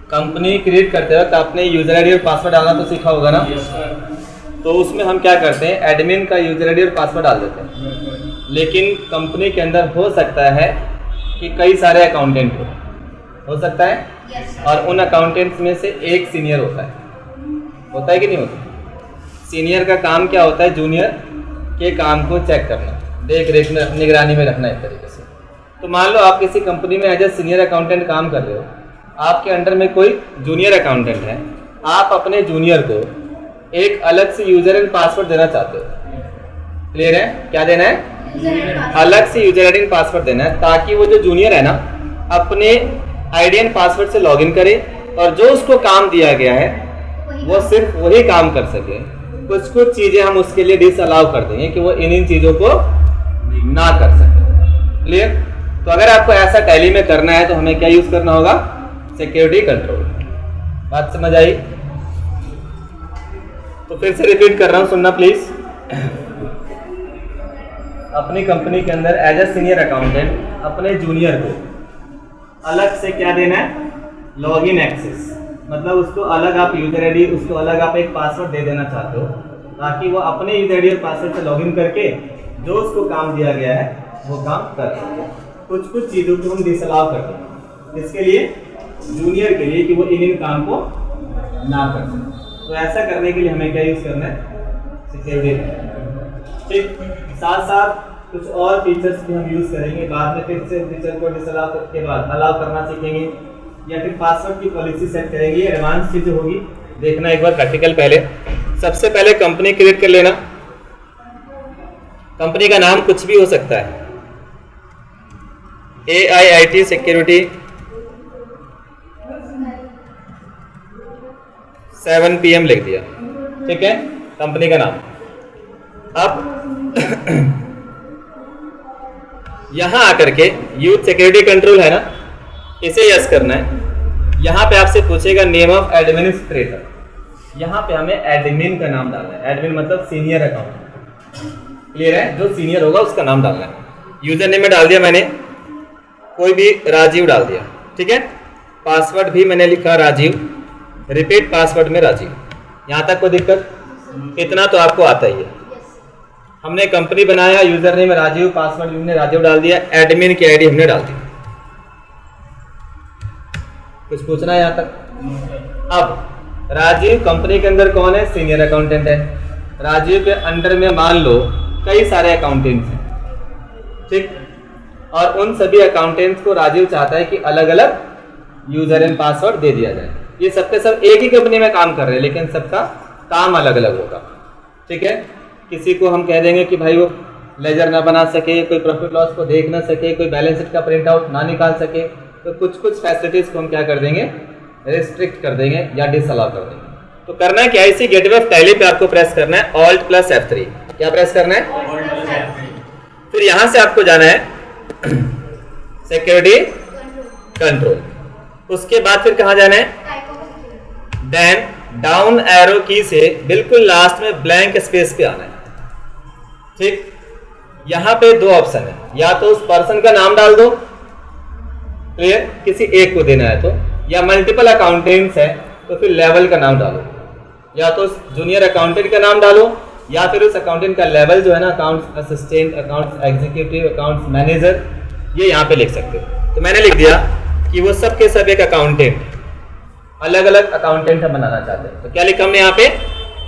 Company create करते वक्त आपने यूजर आईडी और पासवर्ड डालना तो सीखा होगा ना। तो उसमें हम क्या करते हैं, एडमिन का यूजर आईडी और पासवर्ड डाल देते हैं। लेकिन कंपनी के अंदर हो सकता है कि कई सारे अकाउंटेंट हो सकता है और उन अकाउंटेंट्स में से एक सीनियर होता है कि नहीं होता। सीनियर का काम क्या होता है, जूनियर के काम को चेक करना, देख रेख में, निगरानी में रखना एक तरीके से। तो मान लो आप किसी कंपनी में एज ए सीनियर अकाउंटेंट काम कर रहे हो, आपके अंडर में कोई जूनियर अकाउंटेंट है, आप अपने जूनियर को एक अलग से यूजर एंड पासवर्ड देना चाहते हो। क्लियर है? क्या देना है? अलग से यूजर आईडी एंड पासवर्ड देना है, ताकि वो जो जूनियर है ना अपने आईडी एंड पासवर्ड से लॉगिन करे और जो उसको काम दिया गया है वो सिर्फ वही काम कर सके। कुछ चीजें हम उसके लिए डिसअलाउ कर देंगे कि वो इन चीजों को ना कर सके। क्लियर? तो अगर आपको ऐसा टैली में करना है तो हमें क्या यूज करना होगा, सिक्योरिटी कंट्रोल। बात समझ आई? तो फिर से रिपीट कर रहा हूं, सुनना प्लीज। अपनी कंपनी के अंदर एज ए सीनियर अकाउंटेंट अपने जूनियर को अलग से क्या देना है, लॉगिन एक्सेस। मतलब उसको अलग आप यूजर आईडी, उसको अलग आप एक पासवर्ड दे देना चाहते हो, ताकि वो अपने यूजर आईडी और पासवर्ड से लॉगिन करके जो उसको काम दिया गया है वो काम कर सके। कुछ चीज़ों को हम डिसअलाउ करते हैं, इसके लिए जूनियर के लिए कि वो इन काम को ना कर सके। तो ऐसा करने के लिए हमें क्या यूज़ करना है, सिक्योरिटी। ठीक, साथ साथ कुछ और फीचर्स भी हम यूज़ करेंगे बाद में। फिर से फीचर को डिसअलाउ के बाद अलाउ करना सीखेंगे, या फिर पासवर्ड की पॉलिसी सेट करेंगे। एडवांस चीज़ें होगी, देखना एक बार प्रैक्टिकल। पहले सबसे पहले कंपनी क्रिएट कर लेना। कंपनी का नाम कुछ भी हो सकता है, AIIT सिक्योरिटी 7 PM लिख दिया, ठीक है, कंपनी का नाम। अब यहां आकर के यूथ सिक्योरिटी कंट्रोल है ना, इसे यस करना है। यहां पे आपसे पूछेगा नेम ऑफ एडमिनिस्ट्रेटर, यहां पे हमें एडमिन का नाम डालना है। एडमिन मतलब सीनियर अकाउंटेंट। क्लियर है? जो सीनियर होगा उसका नाम डालना है। यूजर नेम में डाल दिया मैंने, कोई भी राजीव डाल दिया, ठीक है। पासवर्ड भी मैंने लिखा राजीव, रिपीट पासवर्ड में राजीव। यहाँ तक कोई दिक्कत? इतना तो आपको आता ही है। हमने कंपनी बनाया, यूजर नेम राजीव, पासवर्ड हमने राजीव डाल दिया, एडमिन की आईडी हमने डाल दी। कुछ पूछना है यहाँ तक? अब राजीव कंपनी के अंदर कौन है? सीनियर अकाउंटेंट है। राजीव के अंडर में मान लो कई सारे अकाउंटेंट्स हैं, ठीक, और उन सभी अकाउंटेंट्स को राजीव चाहता है कि अलग अलग यूजर एंड पासवर्ड दे दिया जाए। ये सबके सब एक ही कंपनी में काम कर रहे हैं, लेकिन सबका काम अलग अलग होगा, ठीक है। किसी को हम कह देंगे कि भाई वो लेजर ना बना सके, कोई प्रॉफिट लॉस को देख ना सके, कोई बैलेंस शीट का प्रिंट आउट ना निकाल सके, तो कुछ फैसिलिटीज को हम क्या कर देंगे, रिस्ट्रिक्ट कर देंगे या डिसअलाउ कर देंगे। तो करना है क्या, इसी गेटवे ऑफ टैली पे आपको प्रेस करना है Alt+F3। क्या प्रेस करना है? फिर यहां से आपको जाना है सिक्योरिटी कंट्रोल। उसके बाद फिर कहां जाना है? देन डाउन एरो की से बिल्कुल लास्ट में ब्लैंक स्पेस पे आना है, ठीक। यहां पे दो ऑप्शन है, या तो उस पर्सन का नाम डाल दो, क्लियर, किसी एक को देना है तो, या मल्टीपल अकाउंटेंट्स है तो फिर लेवल का नाम डालो, या तो उस जूनियर अकाउंटेंट का नाम डालो, या फिर उस अकाउंटेंट का लेवल जो है ना, accounts assistant, accounts executive, accounts manager, ये यहाँ पे लिख सकते हो। तो मैंने लिख दिया कि वो सब के सब एक अकाउंटेंट, अलग अलग अकाउंटेंट हम बनाना चाहते हैं। तो क्या लिखा हमने यहाँ पे?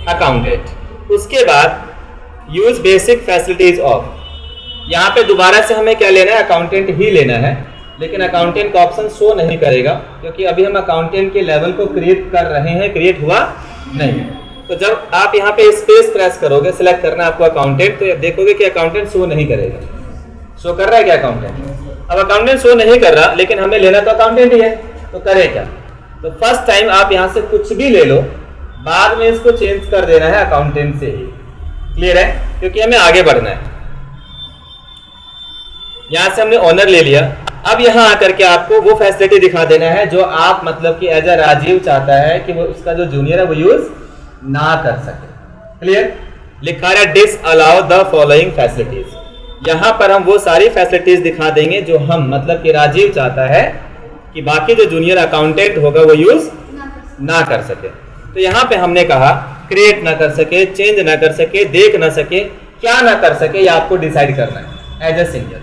अकाउंटेंट। उसके बाद यूज बेसिक फैसिलिटीज ऑफ, यहाँ पे दोबारा से हमें क्या लेना है? अकाउंटेंट ही लेना है, लेकिन अकाउंटेंट का ऑप्शन शो नहीं करेगा, क्योंकि अभी हम अकाउंटेंट के लेवल को क्रिएट कर रहे हैं, क्रिएट हुआ नहीं। तो जब आप यहाँ पे स्पेस प्रेस करोगे, सिलेक्ट करना आपको अकाउंटेंट, तो देखोगे कि अकाउंटेंट शो नहीं करेगा। शो कर रहा है क्या अकाउंटेंट? अब अकाउंटेंट शो नहीं कर रहा, लेकिन हमें लेना तो अकाउंटेंट ही है, तो करे क्या? तो फर्स्ट टाइम आप यहाँ से कुछ भी ले लो, बाद में इसको चेंज कर देना है अकाउंटेंट से ही। क्लियर है? क्योंकि हमें आगे बढ़ना है। यहाँ से हमने ऑनर ले लिया। अब यहाँ आकर के आपको वो फैसिलिटी दिखा देना है जो आप मतलब कि एज अ राजीव चाहता है कि वो उसका जो जूनियर है वो यूज ना कर सके। क्लियर? लिखा है डिसअलाउ द फॉलोइंग फैसिलिटीज। यहाँ पर हम वो सारी फैसिलिटीज दिखा देंगे जो हम मतलब कि राजीव चाहता है कि बाकी जो जूनियर अकाउंटेंट होगा वो यूज ना कर सके। तो यहाँ पे हमने कहा क्रिएट ना कर सके, चेंज ना कर सके, देख ना सके, क्या ना कर सके, ये आपको डिसाइड करना है एज ए सिंगर।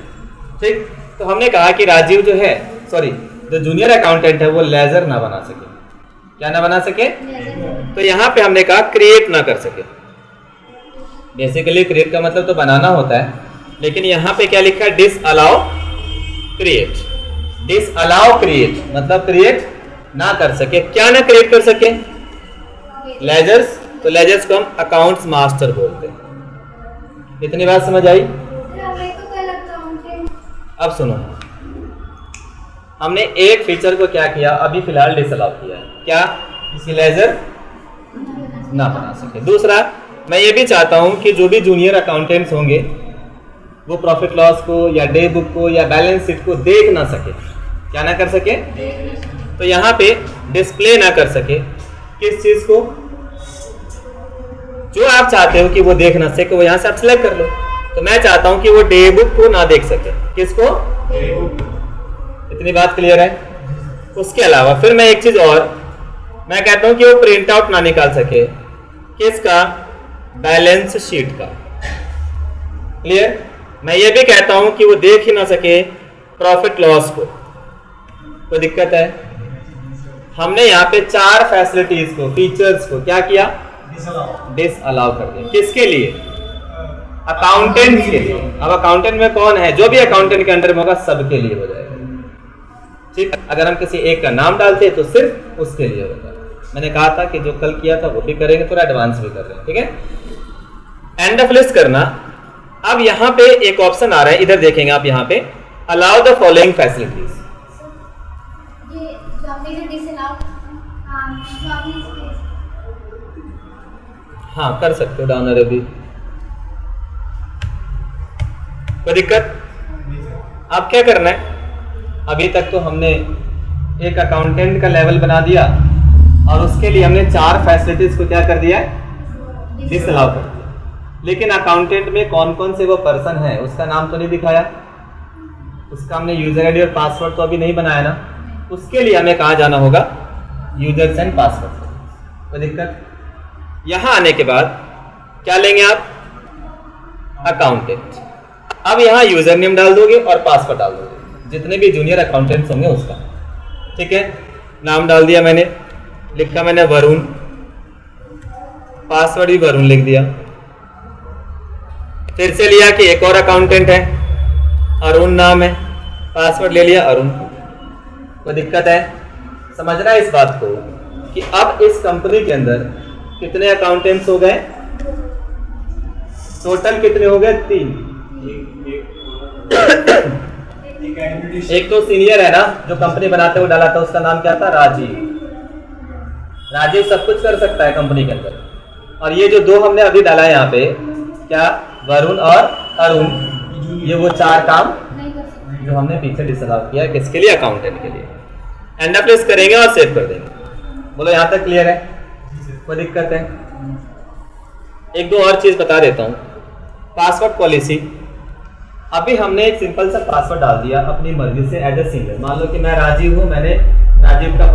ठीक, तो हमने कहा कि राजीव जो है, सॉरी जो जूनियर अकाउंटेंट है वो लेजर ना बना सके। क्या ना बना सके? तो यहाँ पे हमने कहा क्रिएट ना कर सके। बेसिकली क्रिएट का मतलब तो बनाना होता है, लेकिन यहाँ पे क्या लिखा है? Disallow create. डिसअलाउ क्रिएट मतलब क्रिएट ना कर सके। क्या ना क्रिएट कर सके? लेजर्स। तो लेजर्स को हम अकाउंट्स मास्टर बोलते हैं। इतनी बात समझ आई? अब सुनो, हमने एक फीचर को क्या किया, अभी फिलहाल डिसअलाउ किया है। क्या? किसी लेजर ना बना सके। दूसरा, मैं ये भी चाहता हूं कि जो भी जूनियर अकाउंटेंट्स होंगे वो प्रॉफिट लॉस को या डे बुक को या बैलेंस शीट को देख ना सके। क्या ना कर सके? तो यहाँ पे डिस्प्ले ना कर सके। किस चीज को? जो आप चाहते हो कि वो देख ना सके, वो यहाँ से आप सिलेक्ट कर लो। तो मैं चाहता हूं कि वो डे बुक को ना देख सके। किसको? इतनी बात क्लियर है? उसके अलावा फिर मैं एक चीज और, मैं कहता हूं कि वो प्रिंट आउट ना निकाल सके। किसका? बैलेंस शीट का। क्लियर? मैं ये भी कहता हूं कि वो देख ही ना सके प्रॉफिट लॉस को। कोई दिक्कत है? हमने यहाँ पे 4 फैसिलिटीज को, फीचर्स को क्या किया? डिसअलाउ कर दिया। किसके लिए? अकाउंटेंट के लिए। अब अकाउंटेंट में कौन है? जो भी अकाउंटेंट के अंडर में होगा सबके लिए हो जाएगा। ठीक, अगर हम किसी एक का नाम डालते हैं तो सिर्फ उसके लिए होगा। मैंने कहा था कि जो कल किया था वो भी करेंगे, थोड़ा एडवांस भी कर रहे हैं। ठीक है, एंड ऑफ लिस्ट करना। अब यहाँ पे एक ऑप्शन आ रहा है, इधर देखेंगे आप, यहाँ पे अलाउ द फॉलोइंग फैसिलिटीज। हाँ कर सकते हो डाउन अभी, कोई दिक्कत? अब क्या करना है? अभी तक तो हमने एक अकाउंटेंट का लेवल बना दिया और उसके लिए हमने 4 फैसिलिटीज को क्या कर दिया है? डिसअलाउ कर दिया। लेकिन अकाउंटेंट में कौन कौन से वो पर्सन है उसका नाम तो नहीं दिखाया। उसका हमने यूजर आईडी और पासवर्ड तो अभी नहीं बनाया ना। उसके लिए हमें कहाँ जाना होगा? Users and password. कोई दिक्कत? यहाँ आने के बाद क्या लेंगे आप? अकाउंटेंट। अब यहाँ यूजर नेम डाल दोगे और पासवर्ड डाल दोगे, जितने भी जूनियर अकाउंटेंट्स होंगे उसका। ठीक है, नाम डाल दिया मैंने, लिखा मैंने वरुण, पासवर्ड भी वरुण लिख दिया। फिर से लिया कि एक और अकाउंटेंट है, अरुण नाम है, पासवर्ड ले लिया अरुण। कोई दिक्कत है? समझना है इस बात को कि अब इस कंपनी के अंदर कितने अकाउंटेंट्स हो गए? टोटल कितने हो गए? 3। एक तो सीनियर है ना जो कंपनी बनाते हुए डाला था, उसका नाम क्या था? राजीव। राजीव सब कुछ कर सकता है कंपनी के अंदर। और ये जो 2 हमने अभी डाला है यहाँ पे, क्या? वरुण और अरुण, ये वो 4 काम जो हमने पीछे डिसअलाउ किया। किसके लिए? अकाउंटेंट के लिए। एंड ऑफ लिस्ट करेंगे और सेव कर देंगे। बोलो यहाँ तक क्लियर है? कोई दिक्कत है? एक दो और चीज बता देता हूँ। पासवर्ड पॉलिसी, अभी हमने एक सिंपल सा पासवर्ड डाल दिया अपनी मर्जी से एज ए सिंगर। मान लो कि मैं राजीव हूँ, मैंने राजीव का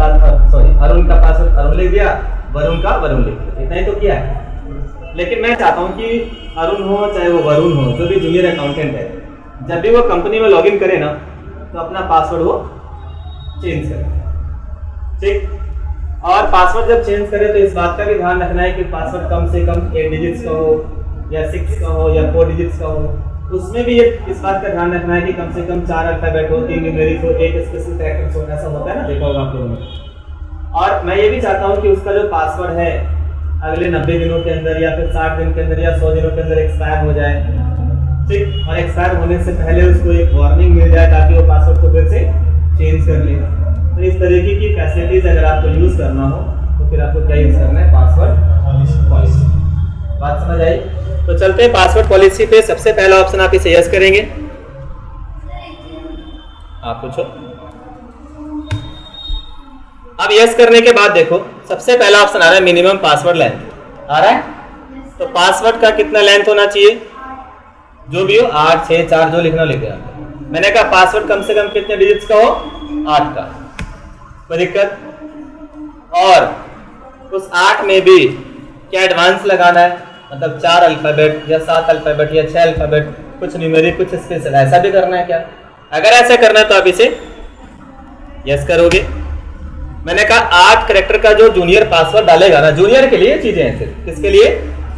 अरुण का पासवर्ड अरुण लिख दिया, वरुण का वरुण लिख दिया, इतना ही तो किया है। लेकिन मैं चाहता हूँ कि अरुण हो चाहे वो वरुण हो, जो भी जूनियर अकाउंटेंट है, जब भी वो कंपनी में लॉगिन करे ना तो अपना पासवर्ड वो चेंज करे। ठीक, और पासवर्ड जब चेंज करे तो इस बात का भी ध्यान रखना है कि पासवर्ड कम से कम 8 डिजिट्स का हो या 6 का हो या 4 डिजिट्स का हो। उसमें भी इस बात का ध्यान रखना है कि कम से कम 4 अल्फाबेट हो, 3 न्यूमेरिक हो, 1 स्पेशल कैरेक्टर्स हो। ऐसा होता है ना, देखा होगा आप लोगों ने। और मैं ये भी चाहता हूँ कि उसका जो पासवर्ड है अगले 90 दिनों के अंदर या फिर 60 दिन के अंदर या 100 दिनों के अंदर एक्सपायर हो जाए। ठीक, और एक्सपायर होने से पहले उसको एक वार्निंग मिल जाए ताकि वो पासवर्ड को फिर से चेंज कर ले। तो इस तरीके की फैसिलिटीज अगर आपको यूज करना हो तो फिर आपको क्या यूज करना है? Password policy. बात समझ आई? तो चलते हैं पासवर्ड पॉलिसी पे। सबसे पहला ऑप्शन आप इसे यस करेंगे। आप पूछो। अब यस करने के बाद देखो सबसे पहला ऑप्शन आ रहा है मिनिमम पासवर्ड लेंथ। आ रहा है? तो पासवर्ड का कितना लेंथ होना चाहिए? जो भी हो, 8, 6, 4 जो लिखना लिख दिया। मैंने कहा पासवर्ड कम से कम कितने डिजिट्स का हो? 8 का। कोई दिक्कत? और उस 8 में भी क्या एडवांस लगाना है, मतलब 4 अल्फाबेट या 7 अल्फाबेट या 6 अल्फाबेट, कुछ न्यूमेरिक कुछ स्पेशल, ऐसा भी करना है क्या? अगर ऐसा करना है तो आप इसे यस करोगे। मैंने कहा 8 कैरेक्टर का जो जूनियर पासवर्ड डालेगा ना, जूनियर के लिए चीजें हैं सिर्फ, किसके लिए?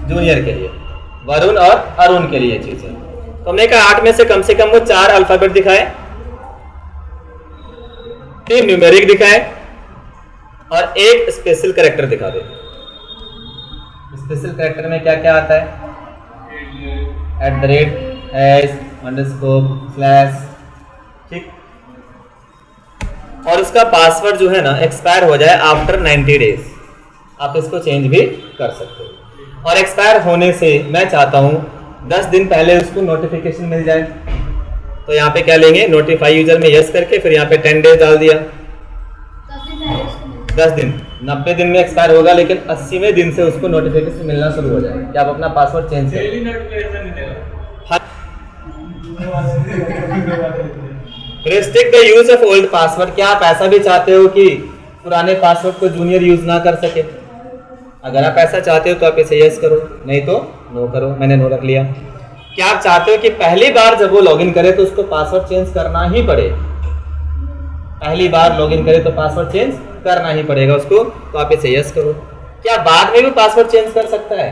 जूनियर के लिए, वरुण और अरुण के लिए चीजें। तो हमने कहा 8 में से कम वो 4 अल्फाबेट दिखाए, 3 न्यूमेरिक दिखाए और 1 स्पेशल कैरेक्टर दिखा दे। स्पेशल कैरेक्टर में क्या क्या आता है? @, ठीक। और उसका पासवर्ड जो है ना एक्सपायर हो जाए आफ्टर 90 डेज, आप इसको चेंज भी कर सकते हो। और एक्सपायर होने से मैं चाहता हूं 10 दिन पहले उसको नोटिफिकेशन मिल जाए, तो यहाँ पे क्या लेंगे? नोटिफाई यूजर में यस करके फिर यहाँ पे 10 डेज डाल दिया। 10 दिन, 90 दिन में एक्सपायर होगा, लेकिन 80वें दिन से उसको नोटिफिकेशन मिलना शुरू हो जाएगा कि आप अपना पासवर्ड चेंज करें। Restrict the use of old password, क्या आप ऐसा भी चाहते हो कि पुराने पासवर्ड को जूनियर यूज ना कर सके? अगर आप ऐसा चाहते हो तो आप इसे यस करो, नहीं तो नो करो। मैंने नो रख लिया। क्या आप चाहते हो कि पहली बार जब वो लॉगिन करे तो उसको पासवर्ड चेंज करना ही पड़े? पहली बार लॉगिन करे तो पासवर्ड चेंज करना ही पड़ेगा उसको, तो आप इसे यस करो। क्या बाद में भी पासवर्ड चेंज कर सकता है?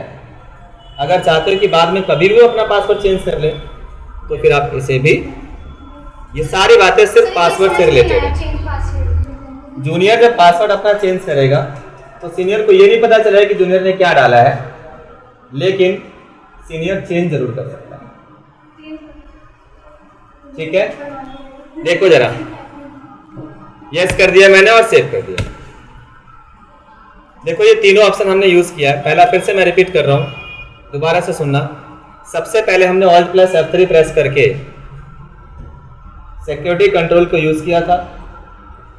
अगर चाहते हो कि बाद में कभी भी वो अपना पासवर्ड चेंज कर ले तो फिर आप इसे भी, ये सारी बातें सिर्फ पासवर्ड से रिलेटेड है। जूनियर जब पासवर्ड अपना चेंज करेगा तो सीनियर को ये नहीं पता चलेगा कि जूनियर ने क्या डाला है, लेकिन सीनियर चेंज जरूर कर सकता है। ठीक है, देखो जरा, यस कर दिया मैंने और सेव कर दिया। देखो ये तीनों ऑप्शन हमने यूज किया है। पहला फिर से मैं रिपीट कर रहा हूं, दोबारा से सुनना। सबसे पहले हमने Alt+F3 प्रेस करके सिक्योरिटी कंट्रोल को यूज किया था।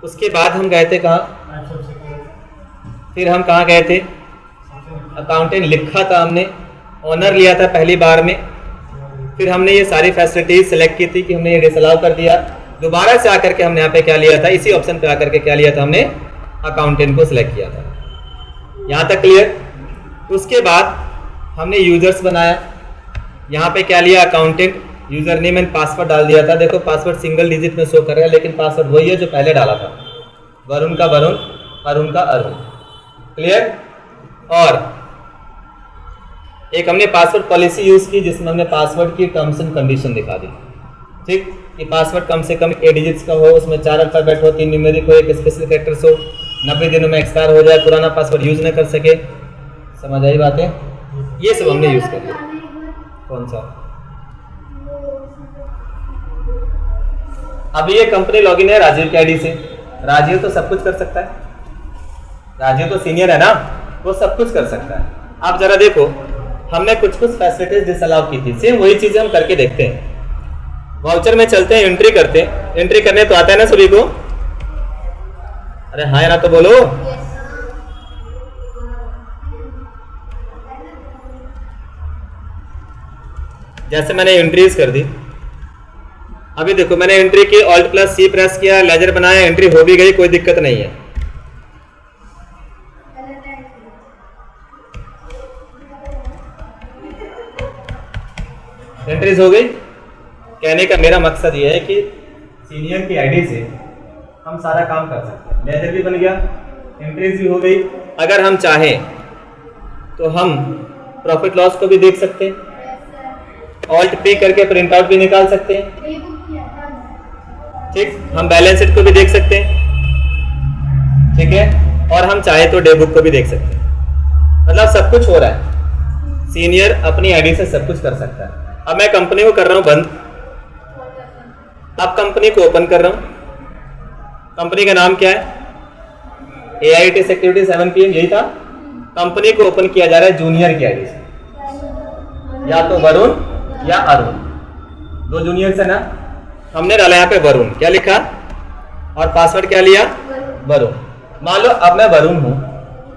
उसके बाद हम गए थे कहाँ? फिर हम कहाँ गए थे? अकाउंटेंट लिखा था हमने, ऑनर लिया था पहली बार में। फिर हमने ये सारी फैसिलिटीज सेलेक्ट की थी कि हमने ये डिसअलाउ कर दिया। दोबारा से आकर के हमने यहाँ पे क्या लिया था? इसी ऑप्शन पे आकर के क्या लिया था? हमने अकाउंटेंट को सिलेक्ट किया था। यहाँ तक क्लियर? उसके बाद हमने यूजर्स बनाया, यहाँ पे क्या लिया? Accountant, user name and password डाल दिया था। देखो पासवर्ड सिंगल डिजिट में शो कर रहा है, लेकिन पासवर्ड वही है जो पहले डाला था, वरुण का वरुण, अरुण का अरुण। क्लियर? और एक हमने पासवर्ड पॉलिसी यूज की जिसमें हमने पासवर्ड की टर्म्स एंड कंडीशन दिखा दी। ठीक, कि पासवर्ड कम से कम 8 डिजिट्स का हो, उसमें 4 अल्फाबेट हो, 3 न्यूमेरिक हो, 1 स्पेशल कैरेक्टर्स हो, 90 दिनों में एक्सपायर हो जाए, पुराना पासवर्ड यूज न कर सके। समझ आई बातें? ये सब हमने यूज कर लिया। कौन सा? अभी ये कंपनी लॉगिन है राजीव की आईडी से। राजीव तो सब कुछ कर सकता है, राजीव तो सीनियर है ना, वो सब कुछ कर सकता है। आप जरा देखो, हमने कुछ फैसिलिटीज डिसअलाउ की थी, सेम वही चीजें हम करके देखते हैं। वाउचर में चलते हैं, एंट्री करते हैं। एंट्री करने तो आता है ना सभी को? अरे हाँ ना तो बोलो। जैसे मैंने एंट्रीज कर दी, अभी देखो मैंने एंट्री की, Alt+C प्रेस किया, लेजर बनाया, एंट्री हो भी गई, कोई दिक्कत नहीं है। एंट्रीज हो गई। कहने का मेरा मकसद ये है कि सीनियर की आईडी से हम सारा काम कर सकते हैं। लेजर भी बन गया, एंट्रीज भी हो गई। अगर हम चाहें तो हम प्रॉफिट लॉस को भी देख सकते हैं, Alt+P करके प्रिंट आउट भी निकाल सकते हैं। ठीक, हम बैलेंस शीट को भी देख सकते हैं। ठीक है, और हम चाहे तो डे बुक को भी देख सकते हैं। मतलब सब कुछ हो रहा है, सीनियर अपनी आईडी से सब कुछ कर सकता है। अब मैं कंपनी को कर रहा हूं बंद, अब कंपनी को ओपन कर रहा हूं। कंपनी का नाम क्या है? AIT सिक्योरिटी 7 PM, यही था। कंपनी को ओपन किया जा रहा है जूनियर की आईडी से, या तो वरुण या अरुण, 2 जूनियर से ना। हमने डाला यहाँ पे वरुण, क्या लिखा? और पासवर्ड क्या लिया? वरुण। मान लो अब मैं वरुण हूं,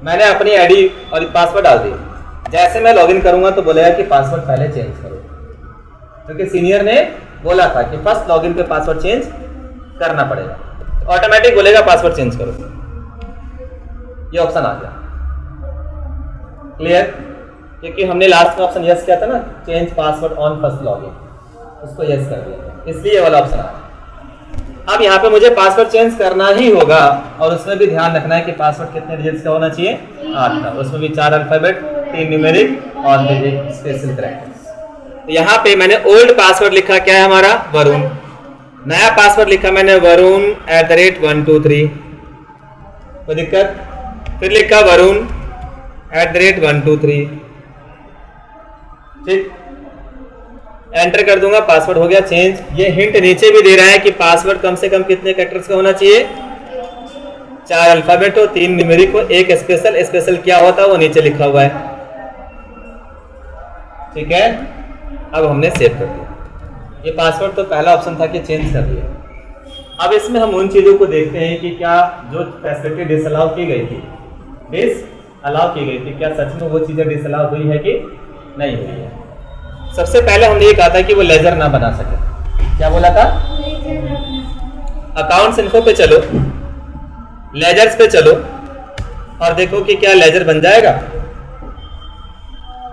मैंने अपनी आईडी और पासवर्ड डाल दिया। जैसे मैं लॉगिन करूंगा तो बोलेगा कि पासवर्ड पहले चेंज करो, क्योंकि सीनियर ने बोला था कि फर्स्ट लॉगिन पे पासवर्ड चेंज करना पड़ेगा। ऑटोमेटिक बोलेगा पासवर्ड चेंज करो, ये ऑप्शन आ गया। क्लियर? क्योंकि हमने लास्ट में ऑप्शन यस किया था ना, change password on first login, उसको यस कर दिया, इसलिए ये वाला ऑप्शन आ गया। अब यहाँ पे मुझे पासवर्ड चेंज करना ही होगा, और उसमें भी ध्यान रखना है कि पासवर्ड कितने डिजिट्स का होना चाहिए, 8 का, उसमें भी 4 अल्फाबेट, 3 न्यूमेरिक और एक स्पेशल कैरेक्टर्स। यहाँ पे मैंने ओल्ड पासवर्ड लिखा, क्या है हमारा, वरुण। नया पासवर्ड लिखा मैंने वरुण @123, कोई दिक्कत? फिर लिखा वरुण @123, ठीक, एंटर कर दूंगा, पासवर्ड हो गया चेंज। ये हिंट नीचे भी दे रहा है कि पासवर्ड कम से कम कितने कैरेक्टर्स का होना चाहिए, 4 अल्फाबेट हो, 3 न्यूमेरिक हो, एक स्पेशल। स्पेशल क्या होता है वो नीचे लिखा हुआ है, ठीक है। अब हमने सेव कर दिया, ये पासवर्ड तो पहला ऑप्शन था कि चेंज कर दिया। अब इसमें हम उन चीजों को देखते हैं कि क्या जो फैसिलिटी डिसअलाउ की गई थी, डिसअलाउ की गई थी, क्या सच में वो चीजें डिसअलाउ हुई है कि नहीं हुई है। सबसे पहले हमने ये कहा था कि वो लेजर ना बना सके, क्या बोला था, अकाउंट्स इन्फो पे चलो, लेजर्स पे चलो और देखो कि क्या लेजर बन जाएगा।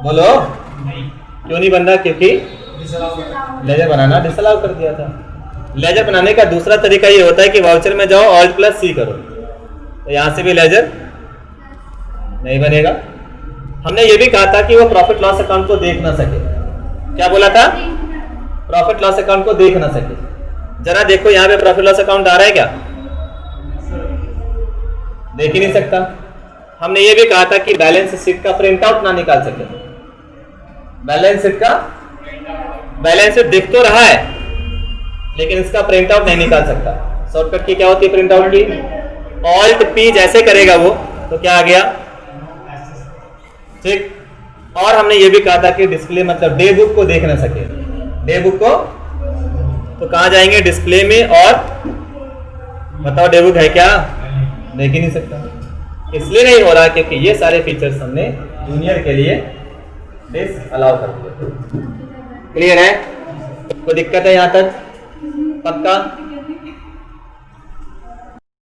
बोलो नहीं, क्यों नहीं बन रहा, क्योंकि लेजर बनाना डिसअलाउ कर दिया था। लेजर बनाने का दूसरा तरीका ये होता है कि वाउचर में जाओ, Alt+C करो, तो यहां से भी लेजर नहीं बनेगा। हमने ये भी कहा था कि वो प्रॉफिट लॉस अकाउंट को देख ना सके, क्या बोला था, प्रॉफिट लॉस अकाउंट को देख ना सके। जरा देखो यहाँ पे प्रॉफिट लॉस अकाउंट आ रहा है क्या, देख ही नहीं सकता। हमने ये भी कहा था कि बैलेंस शीट का प्रिंट आउट ना निकाल सके, बैलेंस शीट का, बैलेंस शीट दिख तो रहा है लेकिन इसका प्रिंट आउट नहीं निकाल सकता। शॉर्टकट की क्या होती है प्रिंट आउट की, Alt+P जैसे करेगा वो, तो क्या आ गया, ठीक। और हमने ये भी कहा था कि डिस्प्ले मतलब डे बुक को देख ना सके, डे बुक को, तो कहां जाएंगे, डिस्प्ले में, और बताओ डे बुक है क्या, देख ही नहीं सकता। इसलिए नहीं हो रहा क्योंकि ये सारे फीचर्स हमने जूनियर के लिए डिसअलाउ कर दिए। क्लियर है, कोई दिक्कत है यहां तक, पक्का?